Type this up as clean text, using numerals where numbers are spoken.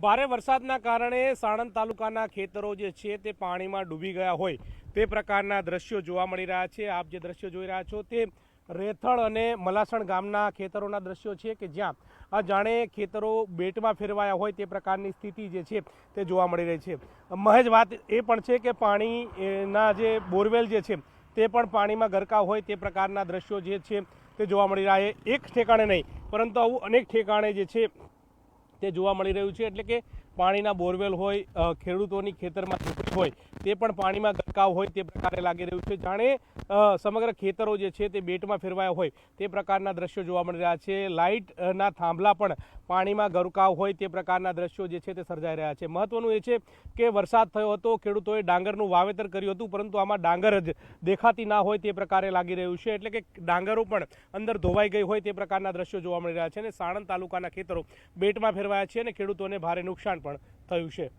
ભારે વરસાદના કારણે સાણંદ તાલુકાના ખેતરો જે છે તે પાણીમાં ડૂબી ગયા હોય તે પ્રકારના દ્રશ્યો જોવા મળી રહ્યા છે। આપ જે દ્રશ્યો જોઈ રહ્યા છો તે રેથળ અને મલાસણ ગામના ખેતરોના દ્રશ્યો છે કે જ્યાં જાણે ખેતરો બેટમાં ફેરવાયા હોય તે પ્રકારની સ્થિતિ જે છે તે જોવા મળી રહી છે। મહેજ વાત એ પણ છે કે પાણીના જે બોરવેલ જે છે તે પણ પાણીમાં ગરકાવ હોય તે પ્રકારના દ્રશ્યો જે છે તે જોવા મળી રહ્યા છે। એક ઠેકાણે નહીં પરંતુ આવું અનેક ઠેકાણે જે છે તે જોવા મળી રહ્યું છે। એટલે કે પાણીના બોરવેલ હોય, ખેડૂતોની ખેતરમાં ઝૂંપડી હોય તે પણ પાણીમાં ગરકાવ હોય તે પ્રકારે લાગી રહ્યું છે। જાણે સમગ્ર ખેતરો જે છે તે બેટમાં ફેરવાયા હોય તે પ્રકારના દ્રશ્યો જોવા મળી રહ્યા છે। લાઇટના થાંભલા પણ પાણીમાં ગરકાવ હોય તે પ્રકારના દ્રશ્યો જે છે તે સર્જાઈ રહ્યા છે। મહત્વનું એ છે કે વરસાદ થયો હતો, ખેડૂતોએ ડાંગરનું વાવેતર કર્યું હતું, પરંતુ આમાં ડાંગર જ દેખાતી ના હોય તે પ્રકારે લાગી રહ્યું છે। એટલે કે ડાંગરો પણ અંદર ધોવાઈ ગઈ હોય તે પ્રકારના દ્રશ્યો જોવા મળી રહ્યા છે અને સાણંદ તાલુકાના ખેતરો બેટમાં ફેરવાયા છે અને ખેડૂતોને ભારે નુકસાન પણ થયું છે।